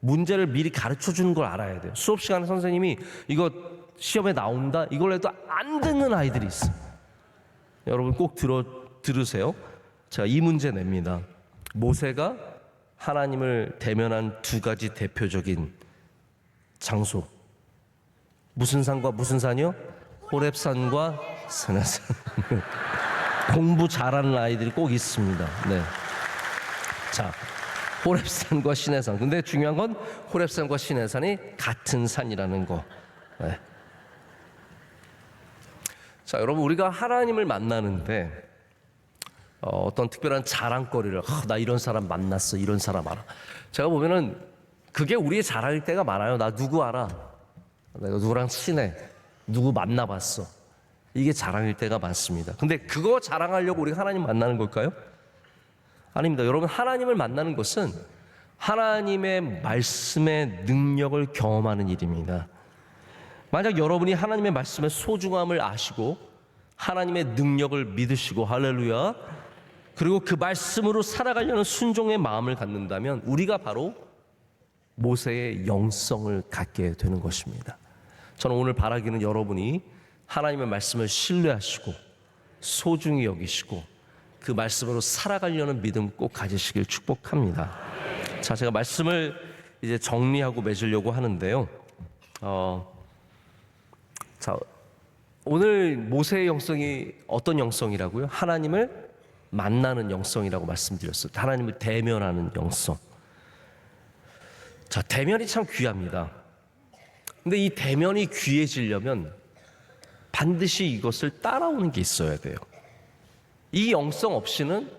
문제를 미리 가르쳐 주는 걸 알아야 돼요. 수업 시간에 선생님이 이거 시험에 나온다? 이걸 해도 안 듣는 아이들이 있어요. 여러분 꼭 들으세요. 제가 이 문제 냅니다. 모세가 하나님을 대면한 두 가지 대표적인 장소. 무슨 산과 무슨 산이요? 호렙산과 시내산. 공부 잘하는 아이들이 꼭 있습니다. 네. 자, 호렙산과 시내산. 근데 중요한 건 호렙산과 시내산이 같은 산이라는 거. 네. 자, 여러분 우리가 하나님을 만나는데 어떤 특별한 자랑거리를 나 이런 사람 만났어, 이런 사람 알아. 제가 보면은 그게 우리의 자랑일 때가 많아요. 나 누구 알아? 내가 누구랑 친해? 누구 만나봤어? 이게 자랑일 때가 많습니다. 근데 그거 자랑하려고 우리가 하나님 만나는 걸까요? 아닙니다. 여러분, 하나님을 만나는 것은 하나님의 말씀의 능력을 경험하는 일입니다. 만약 여러분이 하나님의 말씀의 소중함을 아시고 하나님의 능력을 믿으시고 할렐루야, 그리고 그 말씀으로 살아가려는 순종의 마음을 갖는다면 우리가 바로 모세의 영성을 갖게 되는 것입니다. 저는 오늘 바라기는 여러분이 하나님의 말씀을 신뢰하시고 소중히 여기시고 그 말씀으로 살아가려는 믿음 꼭 가지시길 축복합니다. 자, 제가 말씀을 이제 정리하고 맺으려고 하는데요. 자, 오늘 모세의 영성이 어떤 영성이라고요? 하나님을 만나는 영성이라고 말씀드렸어요. 하나님을 대면하는 영성. 자, 대면이 참 귀합니다. 근데 이 대면이 귀해지려면 반드시 이것을 따라오는 게 있어야 돼요. 이 영성 없이는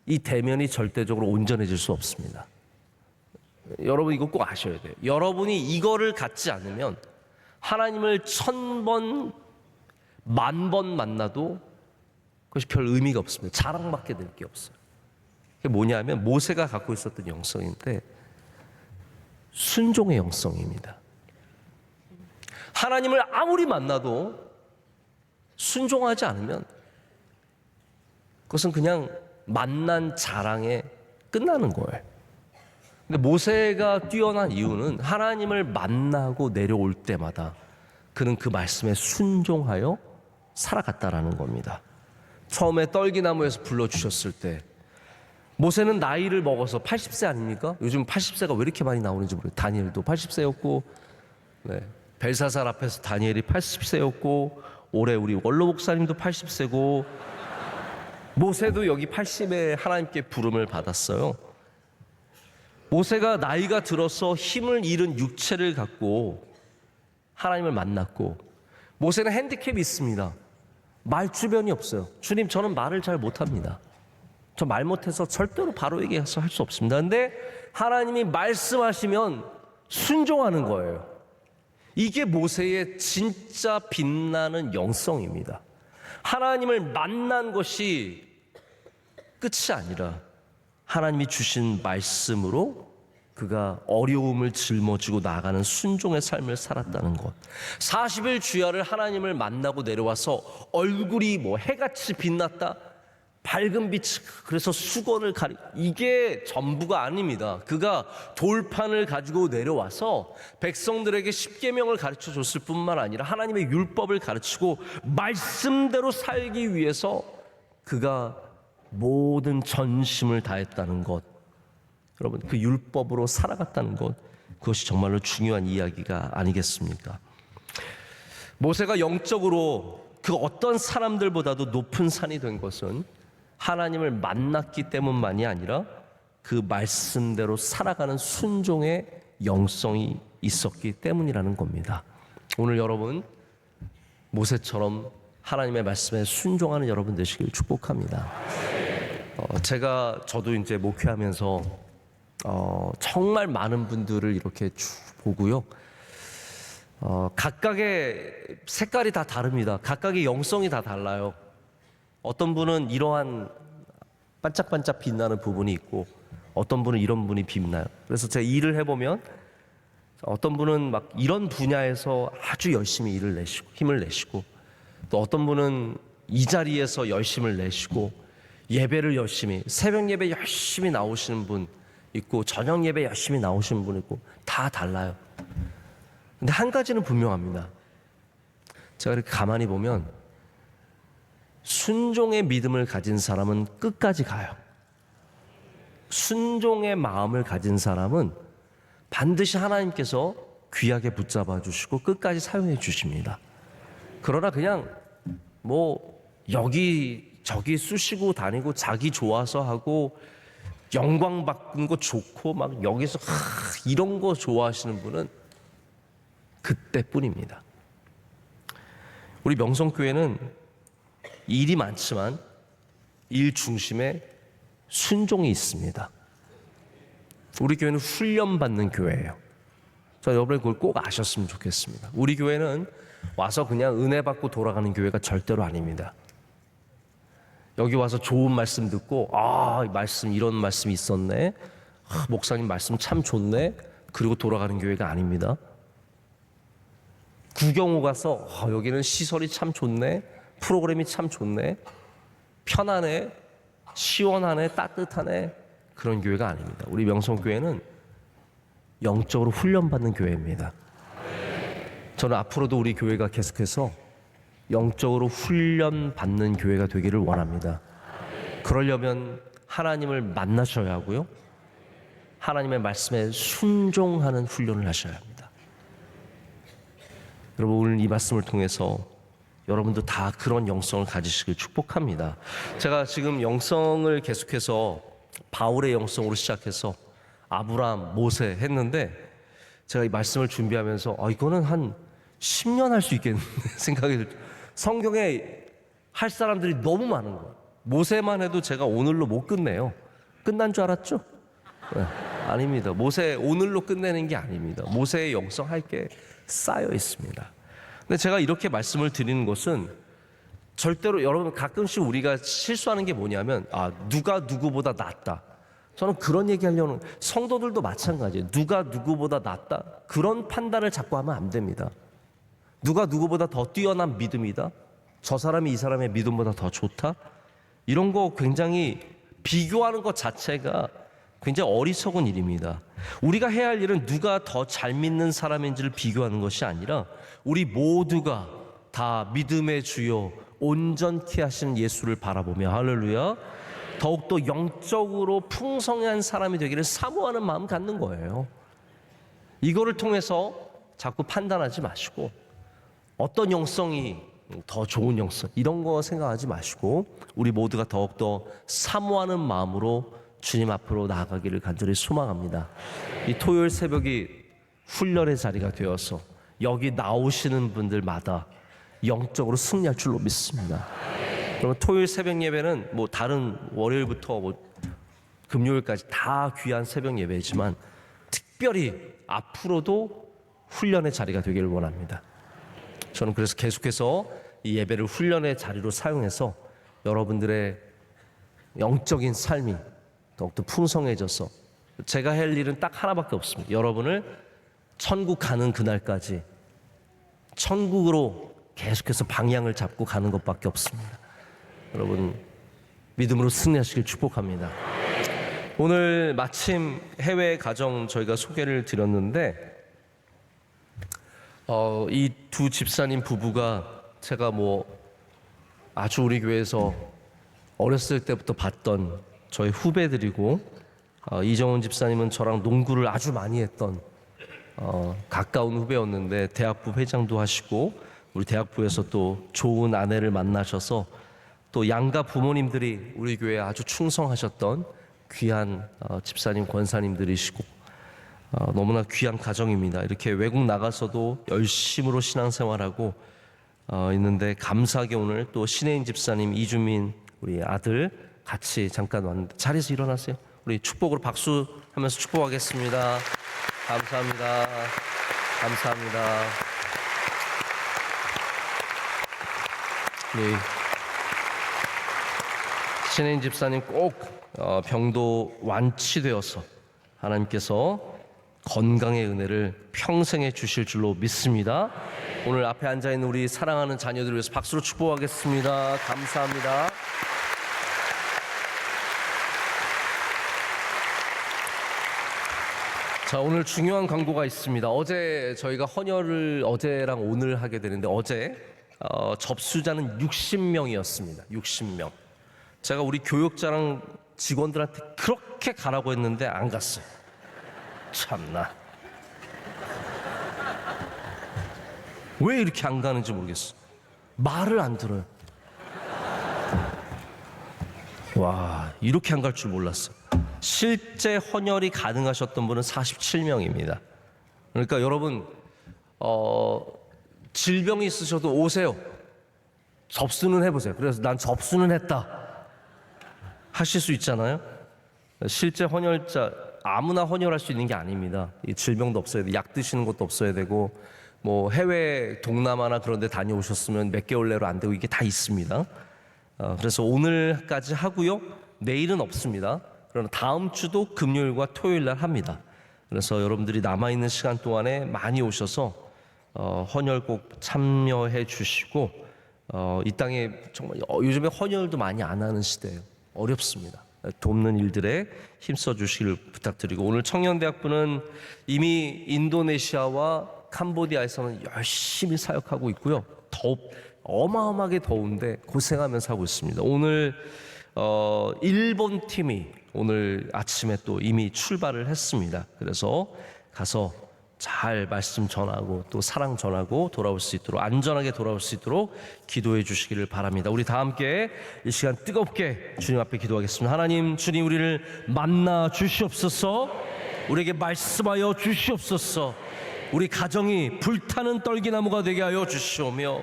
이 대면이 절대적으로 온전해질 수 없습니다. 여러분 이거 꼭 아셔야 돼요. 여러분이 이거를 갖지 않으면 하나님을 1000번, 10,000번 만나도 그것이 별 의미가 없습니다. 자랑밖에 될 게 없어요. 그게 뭐냐면 모세가 갖고 있었던 영성인데 순종의 영성입니다. 하나님을 아무리 만나도 순종하지 않으면 그것은 그냥 만난 자랑에 끝나는 거예요. 근데 모세가 뛰어난 이유는 하나님을 만나고 내려올 때마다 그는 그 말씀에 순종하여 살아갔다라는 겁니다. 처음에 떨기나무에서 불러주셨을 때 모세는 나이를 먹어서 80세 아닙니까? 요즘 80세가 왜 이렇게 많이 나오는지 모르겠어요. 다니엘도 80세였고 벨사살 앞에서 다니엘이 80세였고 올해 우리 원로 목사님도 80세고 모세도 여기 80에 하나님께 부름을 받았어요. 모세가 나이가 들어서 힘을 잃은 육체를 갖고 하나님을 만났고 모세는 핸디캡이 있습니다. 말 주변이 없어요. 주님, 저는 말을 잘 못합니다. 저 말 못해서 절대로 바로에게 가서 할 수 없습니다. 근데 하나님이 말씀하시면 순종하는 거예요. 이게 모세의 진짜 빛나는 영성입니다. 하나님을 만난 것이 끝이 아니라 하나님이 주신 말씀으로 그가 어려움을 짊어지고 나아가는 순종의 삶을 살았다는 것. 40일 주야를 하나님을 만나고 내려와서 얼굴이 해같이 빛났다, 밝은 빛, 그래서 수건을 이게 전부가 아닙니다. 그가 돌판을 가지고 내려와서 백성들에게 십계명을 가르쳐 줬을 뿐만 아니라 하나님의 율법을 가르치고 말씀대로 살기 위해서 그가 모든 전심을 다했다는 것. 여러분, 그 율법으로 살아갔다는 것, 그것이 정말로 중요한 이야기가 아니겠습니까? 모세가 영적으로 그 어떤 사람들보다도 높은 산이 된 것은 하나님을 만났기 때문만이 아니라 그 말씀대로 살아가는 순종의 영성이 있었기 때문이라는 겁니다. 오늘 여러분 모세처럼 하나님의 말씀에 순종하는 여러분 되시길 축복합니다. 저도 이제 목회하면서 정말 많은 분들을 이렇게 쭉 보고요. 각각의 색깔이 다 다릅니다. 각각의 영성이 다 달라요. 어떤 분은 이러한 반짝반짝 빛나는 부분이 있고 어떤 분은 이런 분이 빛나요. 그래서 제가 일을 해보면 어떤 분은 막 이런 분야에서 아주 열심히 일을 내시고 힘을 내시고, 또 어떤 분은 이 자리에서 열심을 내시고 예배를 열심히, 새벽 예배 열심히 나오시는 분 있고 저녁 예배 열심히 나오시는 분 있고, 다 달라요. 근데 한 가지는 분명합니다. 제가 이렇게 가만히 보면 순종의 믿음을 가진 사람은 끝까지 가요. 순종의 마음을 가진 사람은 반드시 하나님께서 귀하게 붙잡아 주시고 끝까지 사용해 주십니다. 그러나 그냥 뭐 여기저기 쑤시고 다니고 자기 좋아서 하고 영광 받는 거 좋고 막 여기서 이런 거 좋아하시는 분은 그때뿐입니다. 우리 명성교회는 일이 많지만 일 중심에 순종이 있습니다. 우리 교회는 훈련받는 교회예요. 여러분이 그걸 꼭 아셨으면 좋겠습니다. 우리 교회는 와서 그냥 은혜 받고 돌아가는 교회가 절대로 아닙니다. 여기 와서 좋은 말씀 듣고 이 말씀 이런 말씀이 있었네, 목사님 말씀 참 좋네, 그리고 돌아가는 교회가 아닙니다. 구경 가서 여기는 시설이 참 좋네, 프로그램이 참 좋네, 편하네, 시원하네, 따뜻하네, 그런 교회가 아닙니다. 우리 명성교회는 영적으로 훈련받는 교회입니다. 저는 앞으로도 우리 교회가 계속해서 영적으로 훈련받는 교회가 되기를 원합니다. 그러려면 하나님을 만나셔야 하고요, 하나님의 말씀에 순종하는 훈련을 하셔야 합니다. 여러분, 오늘 이 말씀을 통해서 여러분도 다 그런 영성을 가지시길 축복합니다. 제가 지금 영성을 계속해서 바울의 영성으로 시작해서 아브라함, 모세 했는데, 제가 이 말씀을 준비하면서 이거는 한 10년 할 수 있겠는데 생각이 들죠. 성경에 할 사람들이 너무 많은 거예요. 모세만 해도 제가 오늘로 못 끝내요. 끝난 줄 알았죠? 네, 아닙니다. 모세 오늘로 끝내는 게 아닙니다. 모세의 영성 할 게 쌓여 있습니다. 근데 제가 이렇게 말씀을 드리는 것은 절대로, 여러분 가끔씩 우리가 실수하는 게 뭐냐면 누가 누구보다 낫다, 저는 그런 얘기하려는, 성도들도 마찬가지예요. 누가 누구보다 낫다, 그런 판단을 자꾸 하면 안 됩니다. 누가 누구보다 더 뛰어난 믿음이다, 저 사람이 이 사람의 믿음보다 더 좋다, 이런 거 굉장히 비교하는 것 자체가 굉장히 어리석은 일입니다. 우리가 해야 할 일은 누가 더 잘 믿는 사람인지를 비교하는 것이 아니라 우리 모두가 다 믿음의 주요 온전케 하시는 예수를 바라보며, 할렐루야, 더욱더 영적으로 풍성한 사람이 되기를 사모하는 마음 갖는 거예요. 이거를 통해서 자꾸 판단하지 마시고, 어떤 영성이 더 좋은 영성, 이런 거 생각하지 마시고, 우리 모두가 더욱더 사모하는 마음으로 주님 앞으로 나아가기를 간절히 소망합니다. 이 토요일 새벽이 훈련의 자리가 되어서 여기 나오시는 분들마다 영적으로 승리할 줄로 믿습니다. 그러면 토요일 새벽 예배는 뭐 다른 월요일부터 금요일까지 다 귀한 새벽 예배지만, 특별히 앞으로도 훈련의 자리가 되기를 원합니다. 저는 그래서 계속해서 이 예배를 훈련의 자리로 사용해서 여러분들의 영적인 삶이 더욱더 풍성해져서, 제가 할 일은 딱 하나밖에 없습니다. 여러분을 천국 가는 그날까지 천국으로 계속해서 방향을 잡고 가는 것밖에 없습니다. 여러분 믿음으로 승리하시길 축복합니다. 오늘 마침 해외 가정 저희가 소개를 드렸는데, 이 두 집사님 부부가 제가 아주 우리 교회에서 어렸을 때부터 봤던 저희 후배들이고, 이정훈 집사님은 저랑 농구를 아주 많이 했던 가까운 후배였는데, 대학부 회장도 하시고 우리 대학부에서 또 좋은 아내를 만나셔서 또 양가 부모님들이 우리 교회에 아주 충성하셨던 귀한 집사님, 권사님들이시고 너무나 귀한 가정입니다. 이렇게 외국 나가서도 열심으로 신앙생활하고 있는데, 감사하게 오늘 또 신혜인 집사님, 이주민 우리 아들 같이 잠깐 왔는데 자리에서 일어나세요. 우리 축복으로 박수하면서 축복하겠습니다. 감사합니다. 감사합니다. 우리 신혜인 집사님 꼭 병도 완치되어서 하나님께서 건강의 은혜를 평생에 주실 줄로 믿습니다. 오늘 앞에 앉아있는 우리 사랑하는 자녀들을 위해서 박수로 축복하겠습니다. 감사합니다. 자, 오늘 중요한 광고가 있습니다. 어제 저희가 헌혈을 어제랑 오늘 하게 되는데 어제 접수자는 60명이었습니다. 60명. 제가 우리 교육자랑 직원들한테 그렇게 가라고 했는데 안 갔어요. 참나. 왜 이렇게 안 가는지 모르겠어. 말을 안 들어요. 와, 이렇게 안 갈 줄 몰랐어. 실제 헌혈이 가능하셨던 분은 47명입니다. 그러니까 여러분 질병이 있으셔도 오세요. 접수는 해보세요. 그래서 난 접수는 했다 하실 수 있잖아요. 실제 헌혈자 아무나 헌혈할 수 있는 게 아닙니다. 이 질병도 없어야 돼. 약 드시는 것도 없어야 되고 뭐 해외 동남아나 그런 데 다녀오셨으면 몇 개월 내로 안 되고 이게 다 있습니다. 그래서 오늘까지 하고요. 내일은 없습니다. 그러나 다음 주도 금요일과 토요일 날 합니다. 그래서 여러분들이 남아있는 시간 동안에 많이 오셔서 헌혈 꼭 참여해 주시고 이 땅에 정말 요즘에 헌혈도 많이 안 하는 시대예요. 어렵습니다. 돕는 일들에 힘써 주시길 부탁드리고 오늘 청년대학부는 이미 인도네시아와 캄보디아에서는 열심히 사역하고 있고요. 어마어마하게 더운데 고생하면서 하고 있습니다. 오늘 일본 팀이 오늘 아침에 또 이미 출발을 했습니다. 그래서 가서 잘 말씀 전하고 또 사랑 전하고 돌아올 수 있도록 안전하게 돌아올 수 있도록 기도해 주시기를 바랍니다. 우리 다 함께 이 시간 뜨겁게 주님 앞에 기도하겠습니다. 하나님, 주님 우리를 만나 주시옵소서. 우리에게 말씀하여 주시옵소서. 우리 가정이 불타는 떨기나무가 되게 하여 주시오며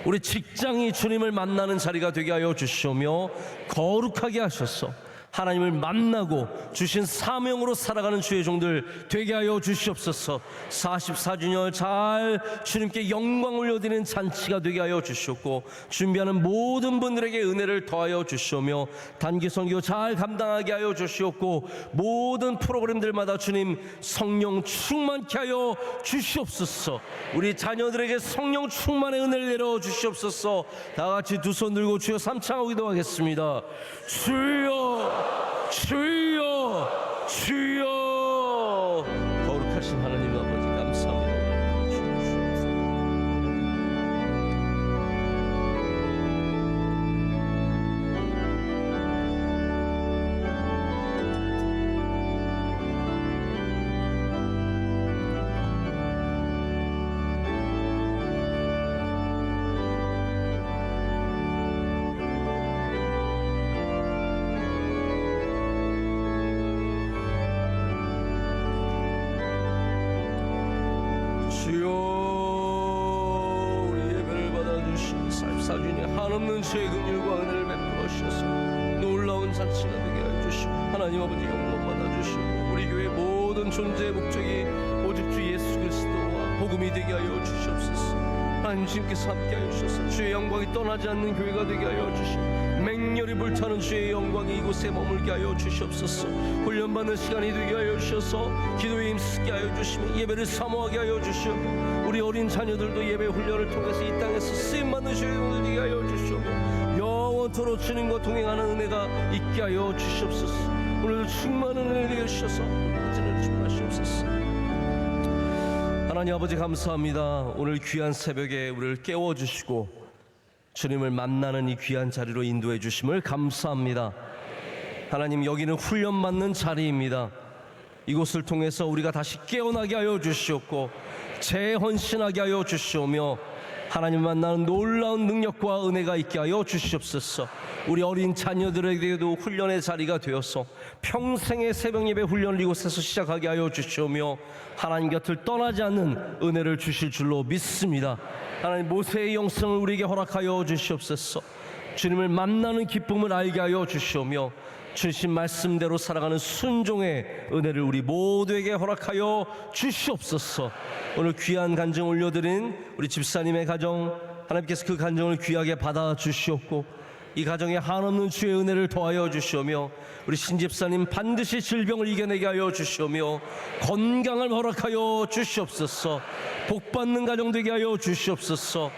우리 직장이 주님을 만나는 자리가 되게 하여 주시오며 거룩하게 하셔서 하나님을 만나고 주신 사명으로 살아가는 주의 종들 되게 하여 주시옵소서. 44주년 잘 주님께 영광 올려드리는 잔치가 되게 하여 주시옵고 준비하는 모든 분들에게 은혜를 더하여 주시오며 단기 선교 잘 감당하게 하여 주시옵고 모든 프로그램들마다 주님 성령 충만케 하여 주시옵소서. 우리 자녀들에게 성령 충만의 은혜를 내려 주시옵소서. 다 같이 두 손 들고 주여 삼창하고 기도하겠습니다. 주여 주여 주여. 거룩하신 하나님 아버지 감사합니다. 주여, 우리 예배를 받아주신 44주년 한없는 죄의 긍휼과 은혜를 베풀어 주셔서 놀라운 잔치가 되게 하여 주시고 하나님 아버지 영광 받아주시고 우리 교회 모든 존재의 목적이 오직 주 예수 그리스도와 복음이 되게 하여 주시옵소서. 하나님 주님께서 함께하여 주셔서 주의 영광이 떠나지 않는 교회가 되게 하여 주시고 맹렬히 불타는 주의 영광이 이곳에 머물게 하여 주시옵소서. 훈련받는 시간이 되게 하여 주셔서 기도에 힘쓰게 하여 주시며 예배를 사모하게 하여 주시옵며 우리 어린 자녀들도 예배 훈련을 통해서 이 땅에서 쓰임받는 주의 영광을 되게 하여 주시옵며 영원토록 주님과 동행하는 은혜가 있게 하여 주시옵소서. 오늘 충만한 은혜를 되게 주셔서 이제는 충만하시옵소서. 하나님 아버지 감사합니다. 오늘 귀한 새벽에 우리를 깨워주시고 주님을 만나는 이 귀한 자리로 인도해 주심을 감사합니다. 하나님, 여기는 훈련받는 자리입니다. 이곳을 통해서 우리가 다시 깨어나게 하여 주시옵고 재헌신하게 하여 주시오며 하나님 만나는 놀라운 능력과 은혜가 있게 하여 주시옵소서. 우리 어린 자녀들에게도 훈련의 자리가 되어서 평생의 새벽 예배 훈련을 이곳에서 시작하게 하여 주시오며 하나님 곁을 떠나지 않는 은혜를 주실 줄로 믿습니다. 하나님 모세의 영성을 우리에게 허락하여 주시옵소서. 주님을 만나는 기쁨을 알게 하여 주시오며 주신 말씀대로 살아가는 순종의 은혜를 우리 모두에게 허락하여 주시옵소서. 오늘 귀한 간증 올려드린 우리 집사님의 가정, 하나님께서 그 간증을 귀하게 받아 주시옵고 이 가정에 한없는 주의 은혜를 더하여 주시오며 우리 신집사님 반드시 질병을 이겨내게 하여 주시오며 건강을 허락하여 주시옵소서. 복받는 가정 되게 하여 주시옵소서.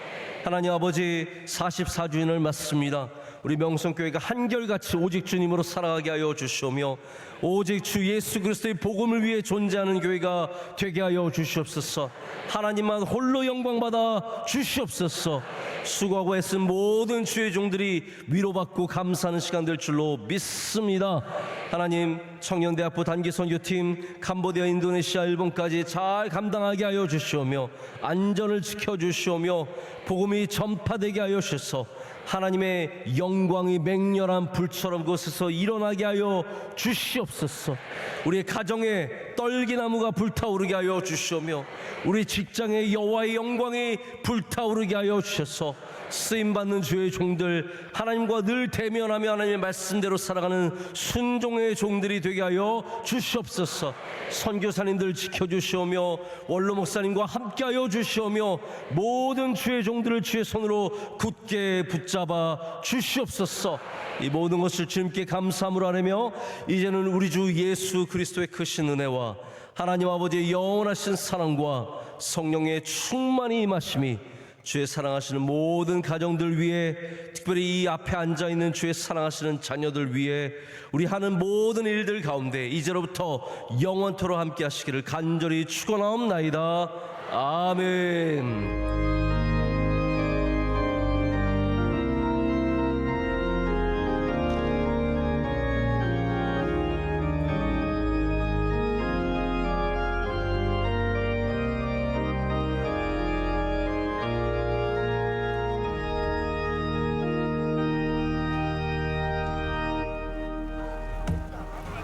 하나님 아버지, 44주년을 맞습니다. 우리 명성교회가 한결같이 오직 주님으로 살아가게 하여 주시오며 오직 주 예수 그리스도의 복음을 위해 존재하는 교회가 되게 하여 주시옵소서. 하나님만 홀로 영광받아 주시옵소서. 수고하고 애쓴 모든 주의 종들이 위로받고 감사하는 시간 될 줄로 믿습니다. 하나님, 청년대학부 단기선교팀 캄보디아, 인도네시아, 일본까지 잘 감당하게 하여 주시오며 안전을 지켜주시오며 복음이 전파되게 하여 주셔서 하나님의 영광이 맹렬한 불처럼 그곳에서 일어나게 하여 주시옵소서. 우리의 가정에 떨기나무가 불타오르게 하여 주시오며 우리 직장에 여호와의 영광이 불타오르게 하여 주셔서 쓰임받는 주의 종들, 하나님과 늘 대면하며 하나님의 말씀대로 살아가는 순종의 종들이 되게 하여 주시옵소서. 선교사님들 지켜주시오며 원로 목사님과 함께하여 주시오며 모든 주의 종들을 주의 손으로 굳게 붙잡아 주시옵소서. 이 모든 것을 주님께 감사함으로 하며 이제는 우리 주 예수 그리스도의 크신 은혜와 하나님 아버지의 영원하신 사랑과 성령의 충만히 임하심이 주의 사랑하시는 모든 가정들 위해, 특별히 이 앞에 앉아있는 주의 사랑하시는 자녀들 위해 우리 하는 모든 일들 가운데 이제로부터 영원토록 함께 하시기를 간절히 축원하옵나이다. 아멘.